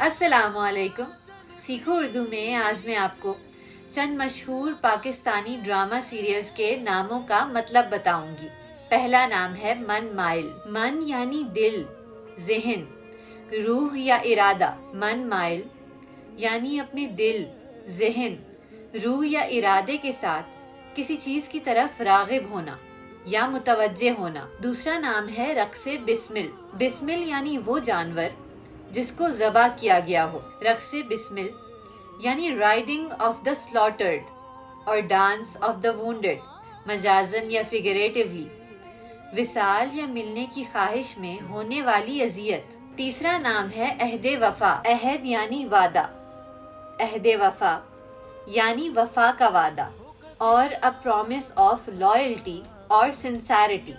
السلام علیکم. سیکھو اردو میں آج میں آپ کو چند مشہور پاکستانی ڈرامہ سیریلز کے ناموں کا مطلب بتاؤں گی. پہلا نام ہے من مائل. من یعنی دل، ذہن، روح یا ارادہ. من مائل یعنی اپنے دل، ذہن، روح یا ارادے کے ساتھ کسی چیز کی طرف راغب ہونا یا متوجہ ہونا. دوسرا نام ہے رقص بسمل. بسمل یعنی وہ جانور جس کو ذبح کیا گیا ہو. رقص بسمل یعنی رائڈنگ آف دا سلاٹرڈ اور ڈانس آف دا وونڈڈ، مجازن یا فگریٹیولی وصال یا ملنے کی خواہش میں ہونے والی اذیت. تیسرا نام ہے عہد وفا. عہد یعنی وعدہ، عہد وفا یعنی وفا کا وعدہ، اور a promise of loyalty اور sincerity.